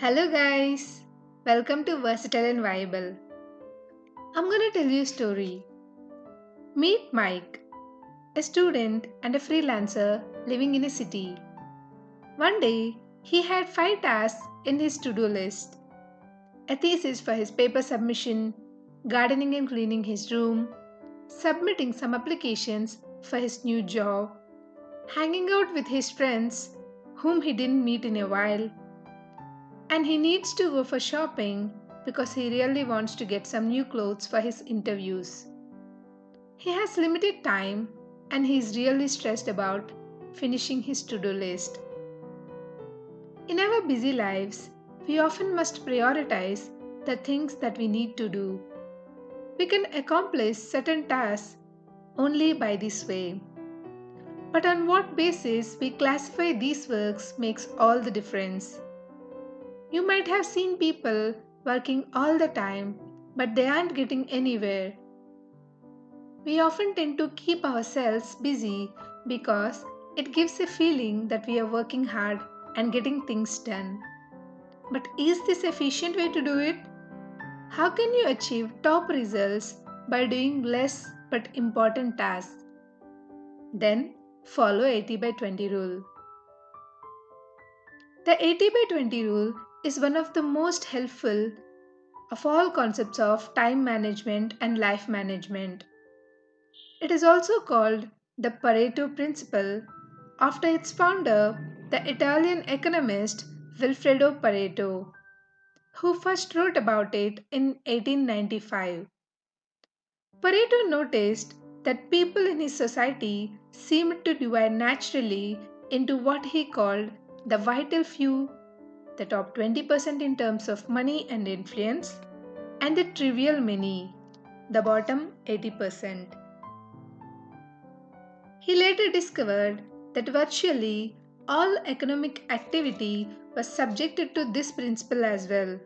Hello guys, welcome to Versatile and Viable. I'm gonna tell you a story. Meet Mike, a student and a freelancer living in a city. One day, he had 5 tasks in his to-do list: a thesis for his paper submission, gardening and cleaning his room, submitting some applications for his new job, hanging out with his friends whom he didn't meet in a while, and he needs to go for shopping because he really wants to get some new clothes for his interviews. He has limited time and he is really stressed about finishing his to do list. In our busy lives, we often must prioritize the things that we need to do. We can accomplish certain tasks only by this way. But on what basis we classify these works makes all the difference. You might have seen people working all the time, but they aren't getting anywhere. We often tend to keep ourselves busy because it gives a feeling that we are working hard and getting things done. But is this efficient way to do it? How can you achieve top results by doing less but important tasks? Then follow 80 by 20 rule. The 80 by 20 rule is one of the most helpful of all concepts of time management and life management. It is also called the Pareto Principle after its founder, the Italian economist Vilfredo Pareto, who first wrote about it in 1895. Pareto noticed that people in his society seemed to divide naturally into what he called the vital few, the top 20% in terms of money and influence, and the trivial many, the bottom 80%. He later discovered that virtually all economic activity was subjected to this principle as well.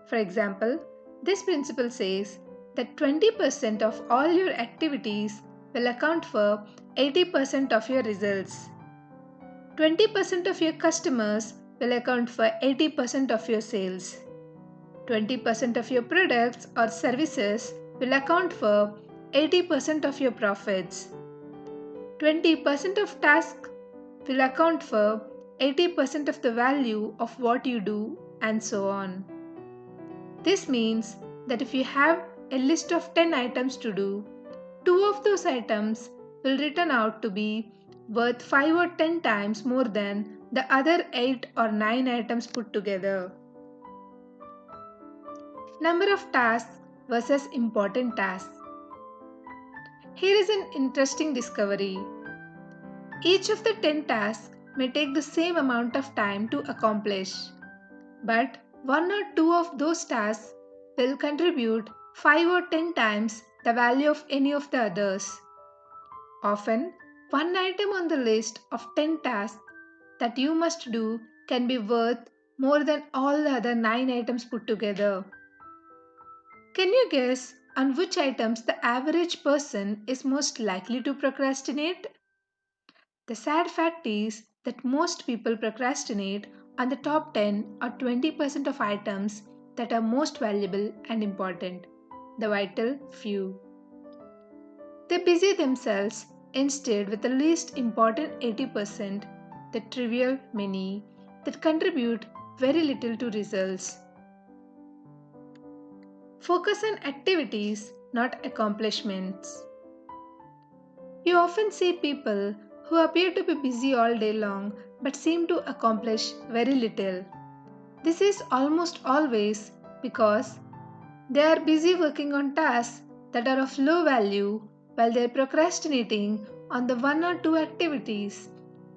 For example, this principle says that 20% of all your activities will account for 80% of your results. 20% of your customers will account for 80% of your sales. 20% of your products or services will account for 80% of your profits. 20% of tasks will account for 80% of the value of what you do, and so on. This means that if you have a list of 10 items to do, 2 of those items will return out to be worth 5 or 10 times more than the other 8 or 9 items put together. Number of tasks versus important tasks. Here is an interesting discovery. Each of the 10 tasks may take the same amount of time to accomplish, but 1 or 2 of those tasks will contribute 5 or 10 times the value of any of the others. Often, one item on the list of 10 tasks that you must do can be worth more than all the other 9 items put together. Can you guess on which items the average person is most likely to procrastinate? The sad fact is that most people procrastinate on the top 10 or 20% of items that are most valuable and important, the vital few. They busy themselves instead with the least important 80%, the trivial many, that contribute very little to results. Focus on activities, not accomplishments. You often see people who appear to be busy all day long but seem to accomplish very little. This is almost always because they are busy working on tasks that are of low value while they are procrastinating on the 1 or 2 activities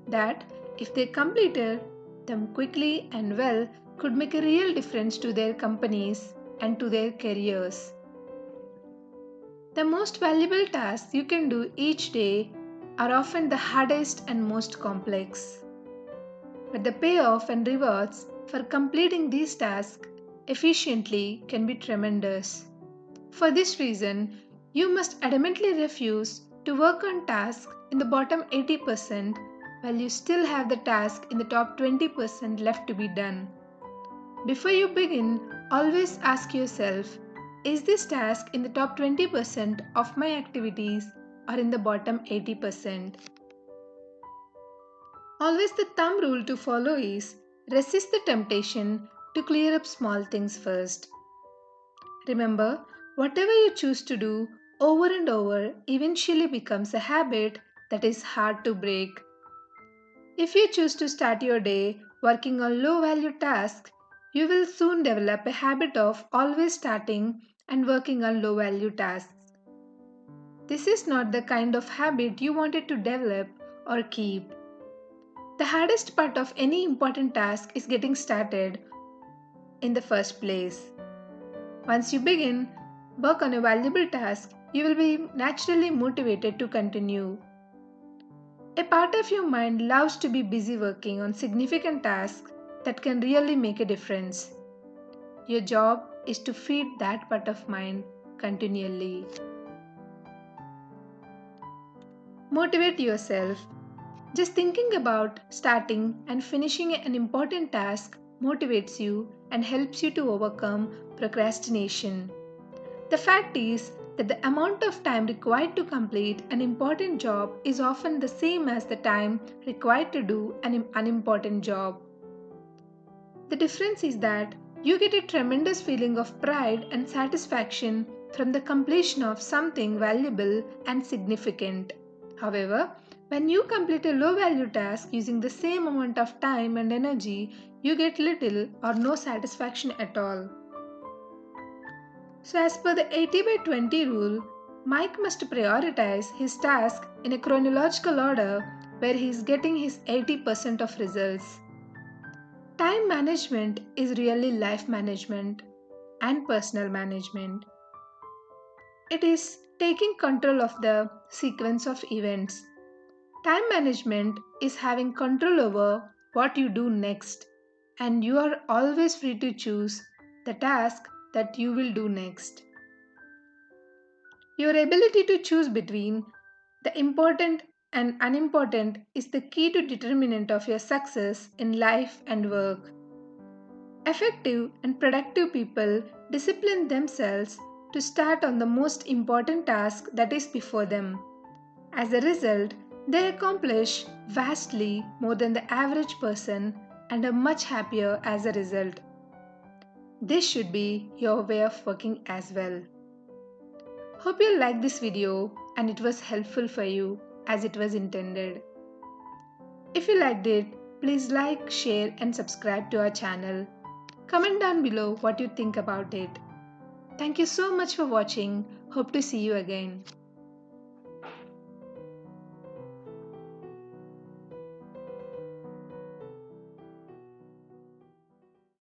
that, if they completed them quickly and well, could make a real difference to their companies and to their careers. The most valuable tasks you can do each day are often the hardest and most complex. But the payoff and rewards for completing these tasks efficiently can be tremendous. For this reason, you must adamantly refuse to work on tasks in the bottom 80% while you still have the task in the top 20% left to be done. Before you begin, always ask yourself, is this task in the top 20% of my activities or in the bottom 80%? Always the thumb rule to follow is resist the temptation to clear up small things first. Remember, whatever you choose to do over and over eventually becomes a habit that is hard to break. If you choose to start your day working on low value tasks, you will soon develop a habit of always starting and working on low value tasks. This is not the kind of habit you wanted to develop or keep. The hardest part of any important task is getting started in the first place. Once you begin work on a valuable task, you will be naturally motivated to continue. A part of your mind loves to be busy working on significant tasks that can really make a difference. Your job is to feed that part of mind continually. Motivate yourself. Just thinking about starting and finishing an important task motivates you and helps you to overcome procrastination. The fact is that the amount of time required to complete an important job is often the same as the time required to do an unimportant job. The difference is that you get a tremendous feeling of pride and satisfaction from the completion of something valuable and significant. However, when you complete a low value task using the same amount of time and energy, you get little or no satisfaction at all. So, as per the 80 by 20 rule, Mike must prioritize his task in a chronological order where he is getting his 80% of results. Time management is really life management and personal management. It is taking control of the sequence of events. Time management is having control over what you do next, and you are always free to choose the task that you will do next. Your ability to choose between the important and unimportant is the key to determinant of your success in life and work. Effective and productive people discipline themselves to start on the most important task that is before them. As a result, they accomplish vastly more than the average person and are much happier as a result. This should be your way of working as well. Hope you liked this video and it was helpful for you as it was intended. If you liked it, please like, share and subscribe to our channel. Comment down below what you think about it. Thank you so much for watching. Hope to see you again.